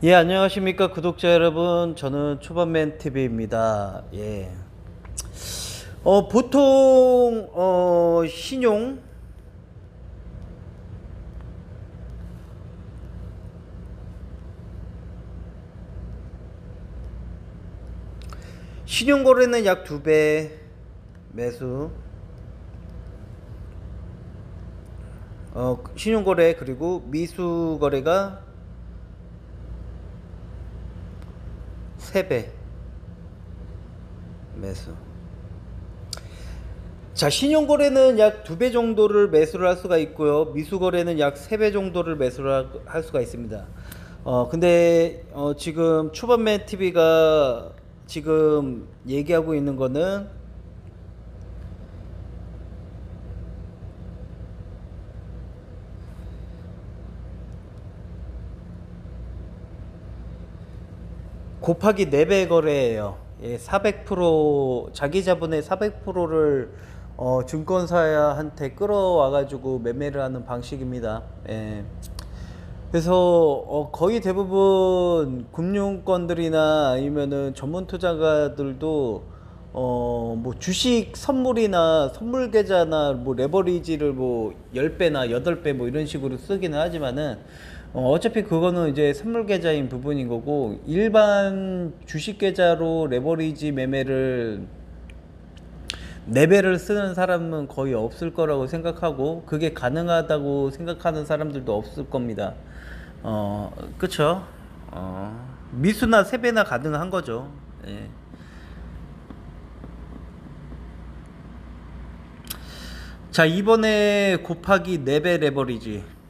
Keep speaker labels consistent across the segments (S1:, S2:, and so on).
S1: 예, 안녕하십니까, 구독자 여러분. 저는 초반맨 TV입니다. 예. 보통, 신용 거래는 약 2배 매수. 신용 거래, 그리고 미수 거래가 3배 매수. 자, 신용 거래는 약 2배 정도를 매수를 할 수가 있고요. 미수 거래는 약 3배 정도를 매수를 할 수가 있습니다. 근데 지금 초반맨 TV가 지금 얘기하고 있는 거는 곱하기 4배 거래예요. 예, 400% 자기 자본의 400%를 증권사한테 끌어와 가지고 매매를 하는 방식입니다. 예. 그래서 거의 대부분 금융권들이나 아니면은 전문 투자가들도 뭐 주식 선물이나 선물 계좌나 뭐 레버리지를 뭐 10배나 8배 뭐 이런 식으로 쓰기는 하지만은 어차피 그거는 이제 선물 계좌인 부분인 거고, 일반 주식 계좌로 레버리지 매매를 4배를 쓰는 사람은 거의 없을 거라고 생각하고, 그게 가능하다고 생각하는 사람들도 없을 겁니다. 그쵸? 미수나 3배나 가능한 거죠. 예. 자, 이번에 곱하기 4배 레버리지.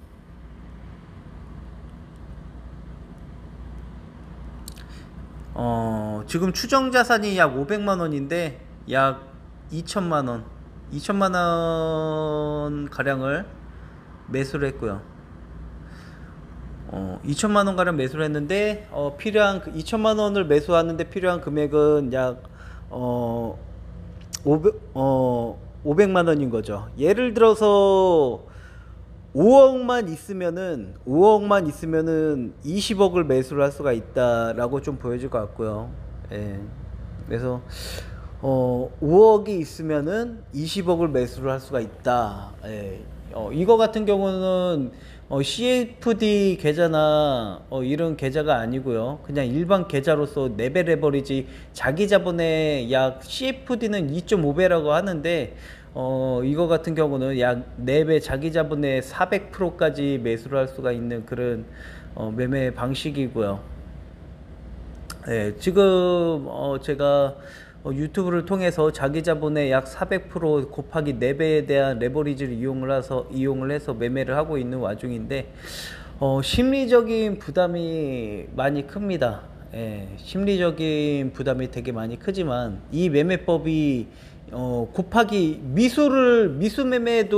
S1: 지금 추정 자산이 약 500만 원인데 약 2천만 원, 2천만 원 가량을 매수를 했고요. 2천만 원 가량 매수를 했는데 필요한 2천만 원을 매수하는데 필요한 금액은 약 500만 원인 거죠. 예를 들어서 5억만 있으면은 20억을 매수를 할 수가 있다라고 좀 보여질 것 같고요. 예. 그래서 5억이 있으면은 20억을 매수를 할 수가 있다. 예. 이거 같은 경우는 CFD 계좌나 이런 계좌가 아니고요. 그냥 일반 계좌로서 4배 레버리지, 자기 자본의 약 CFD는 2.5배라고 하는데 이거 같은 경우는 약 4배, 자기 자본의 400%까지 매수를 할 수가 있는 그런 매매 방식이고요. 예, 지금 제가 유튜브를 통해서 자기 자본의 약 400% 곱하기 4배에 대한 레버리지를 이용을 해서 매매를 하고 있는 와중인데 심리적인 부담이 많이 큽니다. 예, 심리적인 부담이 되게 많이 크지만 이 매매법이 곱하기 미수 매매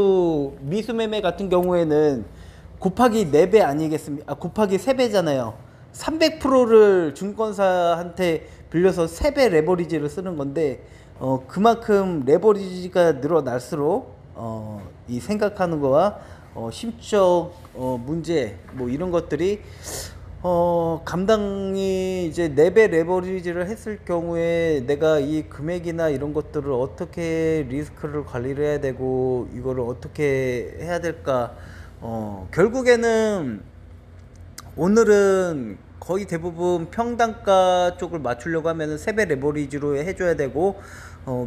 S1: 같은 경우에는 곱하기 4배 아니겠습니까? 곱하기 3배잖아요. 300%를 증권사한테 빌려서 3배 레버리지를 쓰는 건데 그만큼 레버리지가 늘어날수록 이 생각하는 거와 심적 문제 뭐 이런 것들이 감당이 이제 4배 레버리지를 했을 경우에 내가 이 금액이나 이런 것들을 어떻게 리스크를 관리를 해야 되고 이거를 어떻게 해야 될까. 결국에는 오늘은 거의 대부분 평단가 쪽을 맞추려고 하면은 3배 레버리지로 해줘야 되고,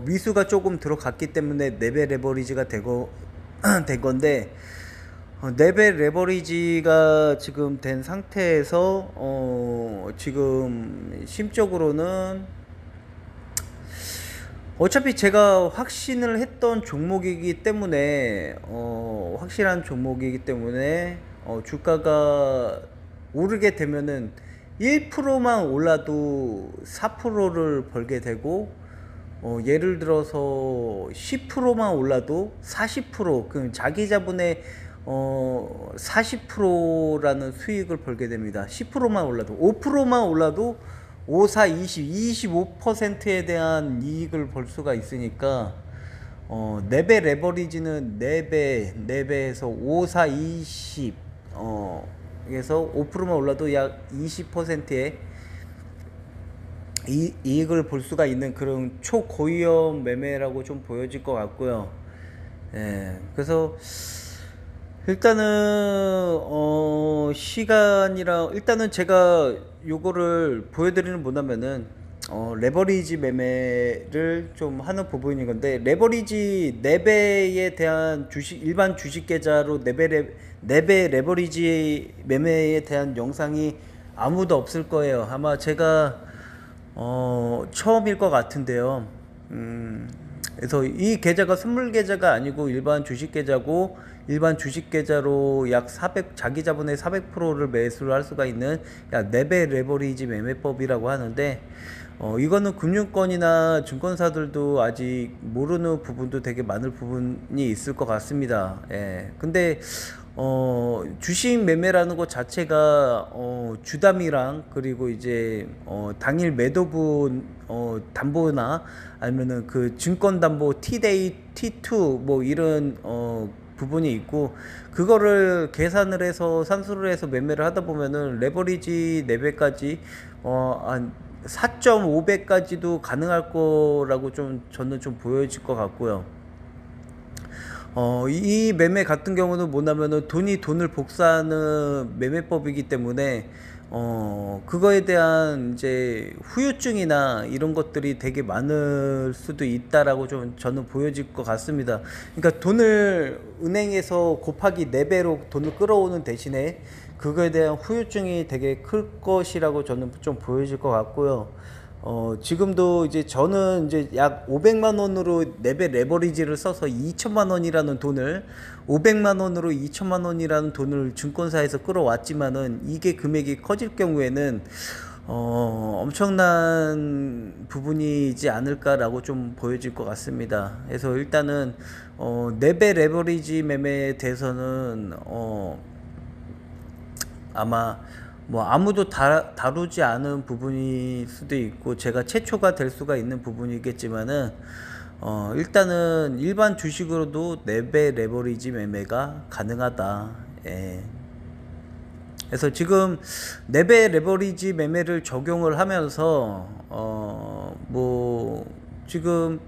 S1: 미수가 조금 들어갔기 때문에 4배 레버리지가 되고 된 건데, 4배 레버리지가 지금 된 상태에서 지금 심적으로는 어차피 제가 확신을 했던 종목이기 때문에 확실한 종목이기 때문에 주가가 오르게 되면은 1%만 올라도 4%를 벌게 되고, 예를 들어서 10%만 올라도 40%, 그 자기 자본의 40%라는 수익을 벌게 됩니다. 10%만 올라도, 5%만 올라도 5, 4, 20, 25%에 대한 이익을 벌 수가 있으니까 4배 레버리지는 4배에서 5, 4, 20, 시장에서 5%만 올라도 약 20%의 이익을 볼 수가 있는 그런 초고위험 매매라고 좀 보여질 것 같고요. 예, 그래서 일단은 시간이랑 일단은 제가 요거를 보여드리는 뭐냐면은 레버리지 매매를 좀 하는 부분인 건데, 레버리지 4배에 대한 주식, 일반 주식 계좌로 4배 레버리지 매매에 대한 영상이 아무도 없을 거예요. 아마 제가 처음일 것 같은데요. 그래서 이 계좌가 선물 계좌가 아니고 일반 주식 계좌고, 일반 주식 계좌로 약 400, 자기 자본의 400%를 매수를 할 수가 있는 약 4배 레버리지 매매법이라고 하는데, 이거는 금융권이나 증권사들도 아직 모르는 부분도 되게 많을 부분이 있을 것 같습니다. 예. 근데 주식 매매라는 것 자체가 주담이랑, 그리고 이제 당일 매도분 담보나, 아니면은 그 증권 담보 T데이 T2 뭐 이런 부분이 있고, 그거를 계산을 해서 산수를 해서 매매를 하다 보면은 레버리지 4배까지 한 4.5배까지도 가능할 거라고 좀 저는 좀 보여질 것 같고요. 이 매매 같은 경우는 뭐냐면은 돈을 복사하는 매매법이기 때문에 그거에 대한 이제 후유증이나 이런 것들이 되게 많을 수도 있다라고 좀 저는 보여질 것 같습니다. 그러니까 돈을 은행에서 곱하기 4배로 돈을 끌어오는 대신에 그거에 대한 후유증이 되게 클 것이라고 저는 좀 보여질 것 같고요. 지금도 이제 저는 이제 약 500만 원으로 4배 레버리지를 써서 2천만 원이라는 돈을, 500만 원으로 2천만 원이라는 돈을 증권사에서 끌어왔지만은, 이게 금액이 커질 경우에는 엄청난 부분이지 않을까라고 좀 보여질 것 같습니다. 그래서 일단은 4배 레버리지 매매에 대해서는 아마 뭐 아무도 다루지 않은 부분일 수도 있고, 제가 최초가 될 수가 있는 부분이겠지만은 일단은 일반 주식으로도 4배 레버리지 매매가 가능하다. 예. 그래서 지금 4배 레버리지 매매를 적용을 하면서 뭐 지금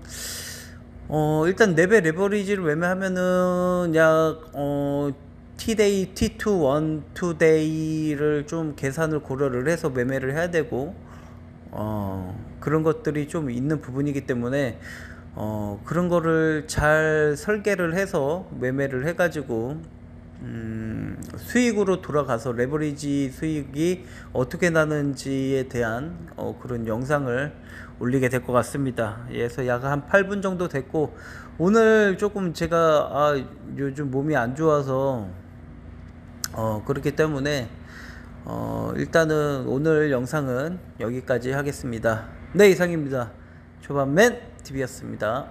S1: 일단 4배 레버리지를 매매하면은 약 T데이, T2, 1, 2데이를 좀 계산을 고려를 해서 매매를 해야 되고, 그런 것들이 좀 있는 부분이기 때문에, 그런 거를 잘 설계를 해서 매매를 해가지고, 수익으로 돌아가서 레버리지 수익이 어떻게 나는지에 대한 그런 영상을 올리게 될 것 같습니다. 그래서 약 한 8분 정도 됐고, 오늘 조금 제가 요즘 몸이 안 좋아서 그렇기 때문에 일단은 오늘 영상은 여기까지 하겠습니다. 네, 이상입니다. 초반맨 TV였습니다.